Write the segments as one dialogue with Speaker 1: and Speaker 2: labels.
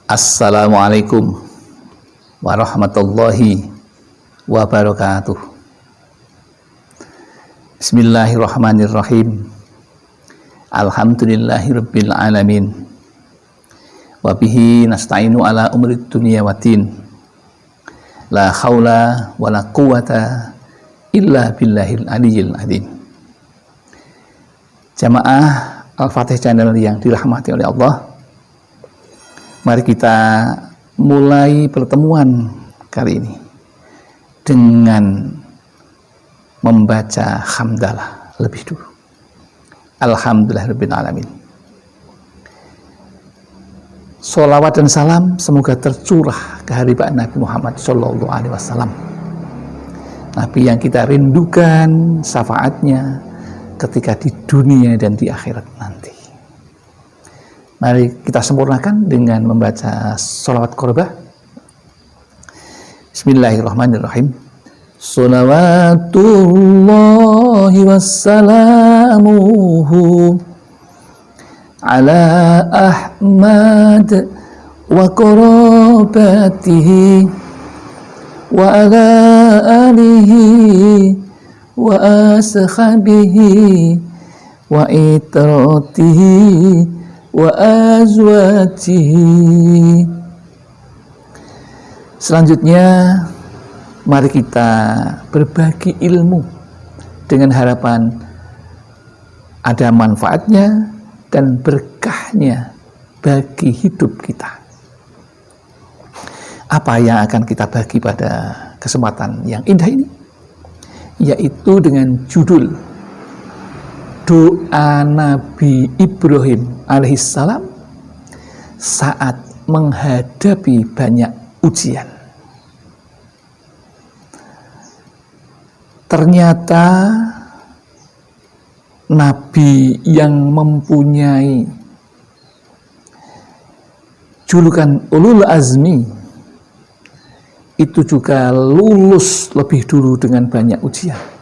Speaker 1: Assalamualaikum warahmatullahi wabarakatuh. Bismillahirrahmanirrahim. Alhamdulillahirabbil alamin. Wa bihi nasta'inu ala umrid dunya waddin. La haula wala quwata illa billahil aliyyil azim. Jamaah Al-Fatih Channel yang dirahmati oleh Allah, mari kita mulai pertemuan kali ini dengan membaca hamdalah lebih dulu. Alhamdulillahirabbil alamin. Sholawat dan salam semoga tercurah ke haribaan Nabi Muhammad Sallallahu Alaihi Wasallam, Nabi yang kita rindukan syafaatnya ketika di dunia dan di akhirat nanti. Mari kita sempurnakan dengan membaca sholawat qorbah. Bismillahirrahmanirrahim. Sholawatullahi wassalamuhu ala Ahmad wa qarabatihi wa ala alihi wa ashabihi wa itratihi wa azwajihi. Selanjutnya mari kita berbagi ilmu dengan harapan ada manfaatnya dan berkahnya bagi hidup kita. Apa yang akan kita bagi pada kesempatan yang indah ini? Yaitu dengan judul doa Nabi Ibrahim alaihissalam saat menghadapi banyak ujian. Ternyata Nabi yang mempunyai julukan Ulul Azmi itu juga lulus lebih dulu dengan banyak ujian.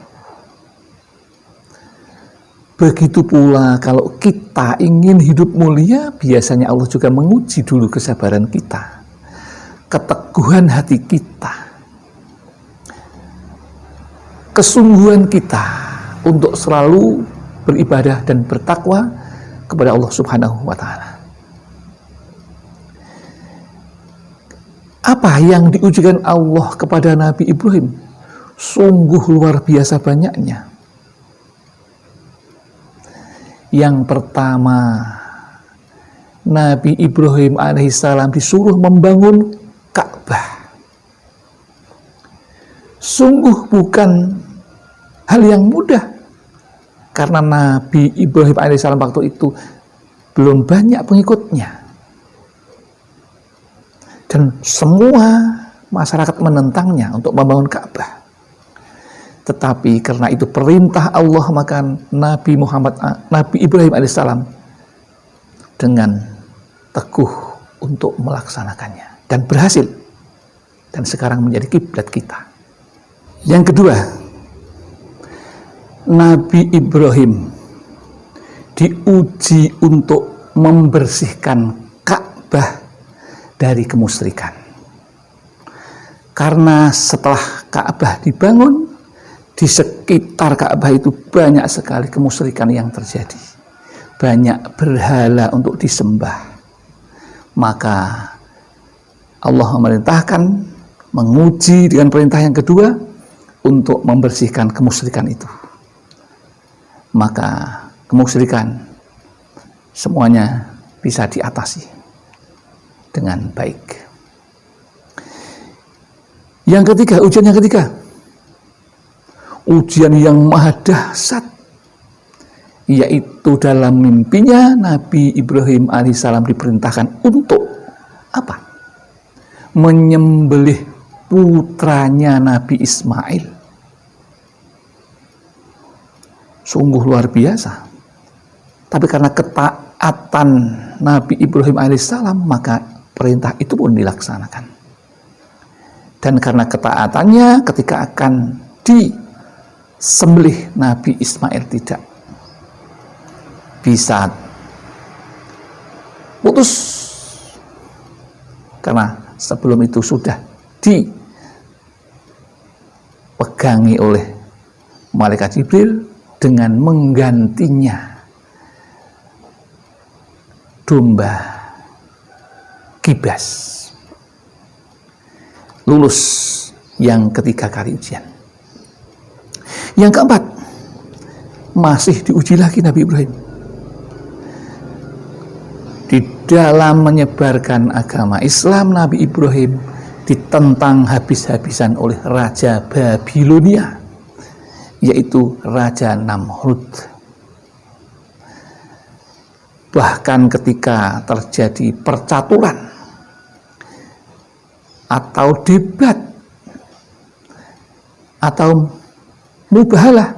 Speaker 1: Begitu pula kalau kita ingin hidup mulia, biasanya Allah juga menguji dulu kesabaran kita, keteguhan hati kita, kesungguhan kita untuk selalu beribadah dan bertakwa kepada Allah Subhanahu wa Ta'ala. Apa yang diujikan Allah kepada Nabi Ibrahim sungguh luar biasa banyaknya. Yang pertama, Nabi Ibrahim alaihissalam disuruh membangun Ka'bah. Sungguh bukan hal yang mudah, karena Nabi Ibrahim alaihissalam waktu itu belum banyak pengikutnya. Dan semua masyarakat menentangnya untuk membangun Ka'bah. Tetapi karena itu perintah Allah, maka Nabi Ibrahim alaihissalam dengan teguh untuk melaksanakannya dan berhasil, dan sekarang menjadi kiblat kita. Yang kedua, Nabi Ibrahim diuji untuk membersihkan Ka'bah dari kemusyrikan. Karena setelah Ka'bah dibangun, di sekitar Ka'bah itu banyak sekali kemusyrikan yang terjadi. Banyak berhala untuk disembah. Maka Allah memerintahkan, menguji dengan perintah yang kedua untuk membersihkan kemusyrikan itu. Maka kemusyrikan semuanya bisa diatasi dengan baik. Yang ketiga, ujian yang ketiga, ujian yang maha dahsyat, yaitu dalam mimpinya Nabi Ibrahim alaihissalam diperintahkan untuk apa? Menyembelih putranya Nabi Ismail. Sungguh luar biasa. Tapi karena ketaatan Nabi Ibrahim alaihissalam, maka perintah itu pun dilaksanakan. Dan karena ketaatannya, ketika akan disembelih, Nabi Ismail tidak bisa putus karena sebelum itu sudah dipegangi oleh malaikat Jibril dengan menggantinya domba kibas. Lulus yang ketiga kali ujian. Yang keempat, masih diuji lagi Nabi Ibrahim. Di dalam menyebarkan agama Islam, Nabi Ibrahim ditentang habis-habisan oleh Raja Babilonia, yaitu Raja Namrud. Bahkan ketika terjadi percaturan atau debat atau mubahalah,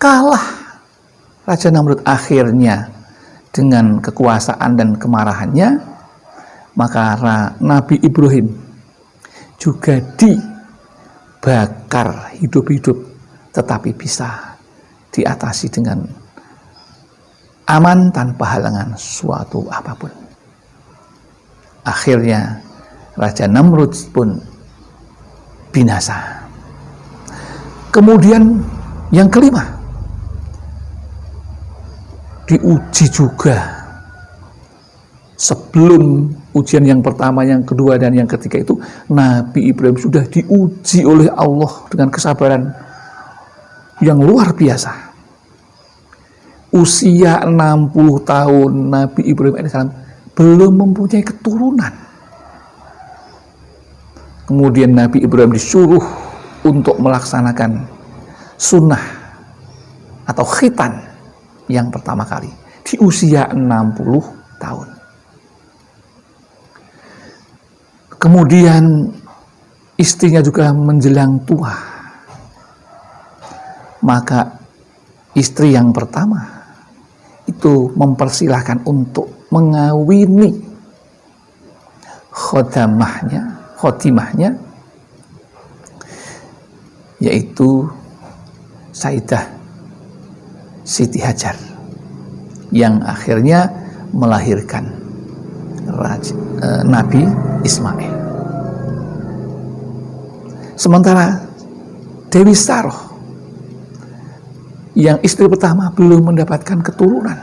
Speaker 1: kalah Raja Namrud akhirnya dengan kekuasaan dan kemarahannya, maka Nabi Ibrahim juga dibakar hidup-hidup, tetapi bisa diatasi dengan aman tanpa halangan suatu apapun. Akhirnya Raja Namrud pun binasa. Kemudian yang kelima, diuji juga sebelum ujian yang pertama, yang kedua, dan yang ketiga itu. Nabi Ibrahim sudah diuji oleh Allah dengan kesabaran yang luar biasa. Usia 60 tahun Nabi Ibrahim AS belum mempunyai keturunan. Kemudian Nabi Ibrahim disuruh untuk melaksanakan sunnah atau khitan yang pertama kali di usia 60 tahun. Kemudian istrinya juga menjelang tua. Maka istri yang pertama itu mempersilahkan untuk mengawini khotimahnya, yaitu Sayyidah Siti Hajar, yang akhirnya melahirkan Nabi Ismail. Sementara Dewi Saroh yang istri pertama belum mendapatkan keturunan,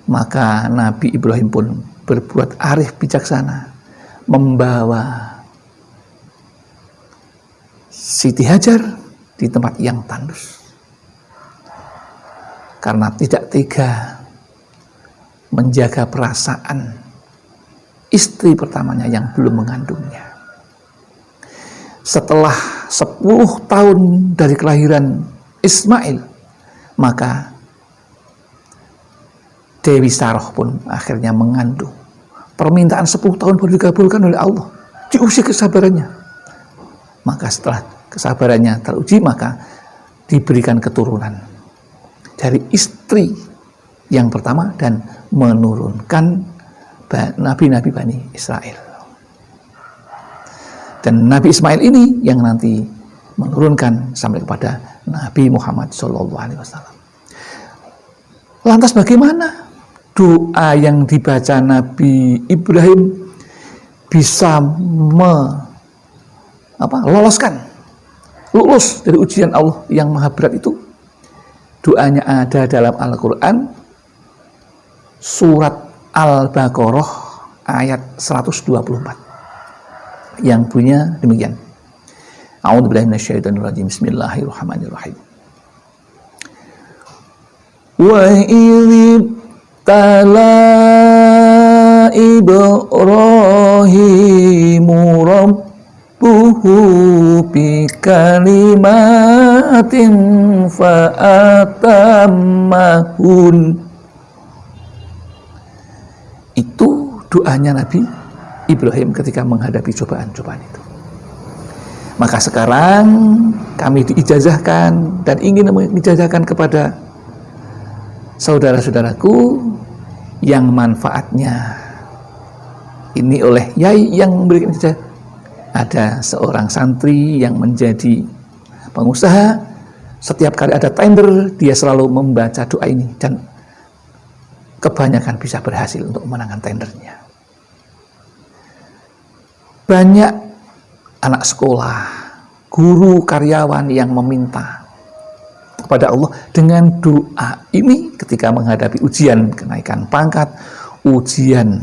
Speaker 1: maka Nabi Ibrahim pun berbuat arif bijaksana, membawa Siti Hajar di tempat yang tandus karena tidak tega menjaga perasaan istri pertamanya yang belum mengandungnya. Setelah 10 tahun dari kelahiran Ismail, maka Dewi Saroh pun akhirnya mengandung. Permintaan 10 tahun baru dikabulkan oleh Allah. Diuji kesabarannya. Maka setelah kesabarannya teruji, maka diberikan keturunan dari istri yang pertama dan menurunkan nabi-nabi Bani Israel. Dan Nabi Ismail ini yang nanti menurunkan sampai kepada Nabi Muhammad SAW. Lantas bagaimana doa yang dibaca Nabi Ibrahim bisa lulus dari ujian Allah yang maha berat itu? Doanya ada dalam Al-Quran, surat Al-Baqarah ayat 124 yang bunyinya demikian. A'udzubillahi minasyaitonirrajim. Bismillahirrahmanirrahim. Wa idh tala Ibrahimu rabbuhu bi kalimatin fa'atammahun. Itu doanya Nabi Ibrahim ketika menghadapi cobaan-cobaan itu. Maka sekarang kami diijazahkan dan ingin mengijazahkan kepada saudara-saudaraku yang manfaatnya ini oleh yai yang memberikan ijazah. Ada seorang santri yang menjadi pengusaha, setiap kali ada tender dia selalu membaca doa ini dan kebanyakan bisa berhasil untuk memenangkan tendernya. Banyak anak sekolah, guru, karyawan yang meminta kepada Allah dengan doa ini ketika menghadapi ujian kenaikan pangkat, ujian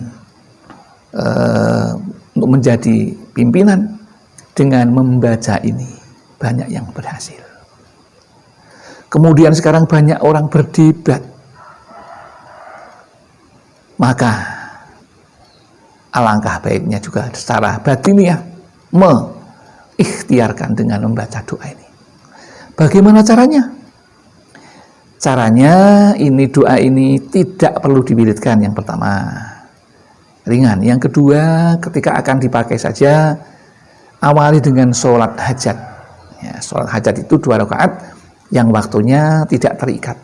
Speaker 1: untuk menjadi pimpinan, dengan membaca ini banyak yang berhasil. Kemudian sekarang banyak orang berdebat, maka alangkah baiknya juga secara batiniah mengikhtiarkan dengan membaca doa ini. Bagaimana caranya? Caranya ini, doa ini tidak perlu diwiridkan. Yang pertama, ringan. Yang kedua, ketika akan dipakai saja, awali dengan sholat hajat. Ya, sholat hajat itu 2 rakaat yang waktunya tidak terikat.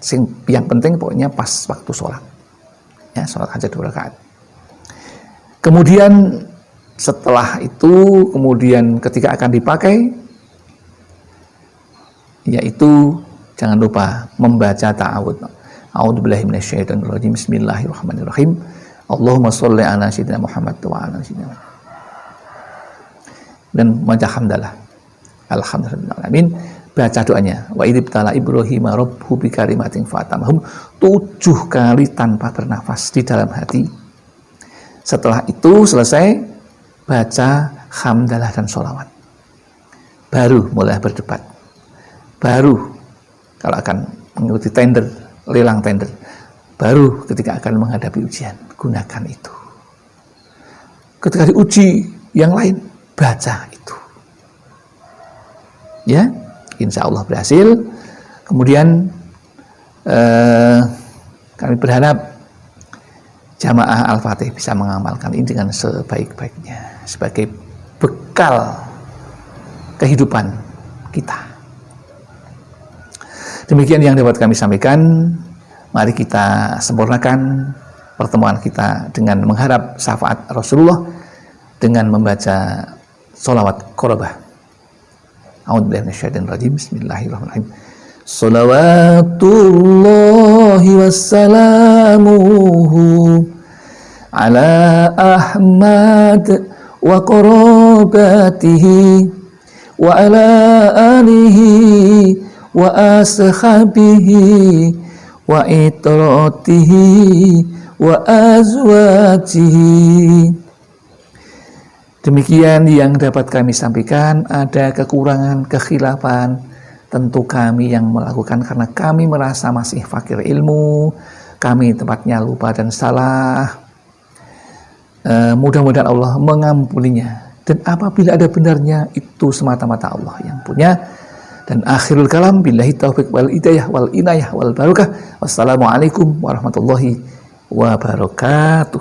Speaker 1: Yang penting pokoknya pas waktu sholat. Ya, sholat hajat 2 rakaat. Kemudian setelah itu, kemudian ketika akan dipakai, yaitu jangan lupa membaca ta'awud. A'udzubillahi minasyaitonirrajim. Bismillahirrahmanirrahim. Allahumma sholli ala sayyidina Muhammad wa ala sayyidina Muhammad. Dan membaca hamdalah. Alhamdulillahirrahmanirrahim. Baca doanya. Wa idibtala Ibrahim rabbuhu bikalimatin fatamahum. 7 kali tanpa bernafas di dalam hati. Setelah itu selesai, baca hamdalah dan sholawat. Baru mulai berdebat. Baru kalau akan mengikuti tender, lelang tender, baru ketika akan menghadapi ujian, gunakan itu. Ketika diuji yang lain, baca itu. Ya, insya Allah berhasil. Kemudian kami berharap jamaah Al-Fatih bisa mengamalkan ini dengan sebaik-baiknya sebagai bekal kehidupan kita. Demikian yang dapat kami sampaikan. Mari kita sempurnakan pertemuan kita dengan mengharap syafaat Rasulullah dengan membaca sholawat qorobah. A'udzubillahi minasyaitonir rajim. Bismillahirrahmanirrahim. Sholawatullahi wassalamuhu ala Ahmad wa qorobatihi wa ala alihi wa ashabihi wa itratihi wa azwajihi. Demikian yang dapat kami sampaikan. Ada kekurangan, kekhilafan, tentu kami yang melakukan karena kami merasa masih fakir ilmu, kami tempatnya lupa dan salah. Mudah-mudahan Allah mengampuninya, dan apabila ada benarnya itu semata-mata Allah yang punya. Dan akhirul kalam, billahi taufiq wal hidayah wal inayah wal barakah. Wassalamualaikum warahmatullahi wabarakatuh.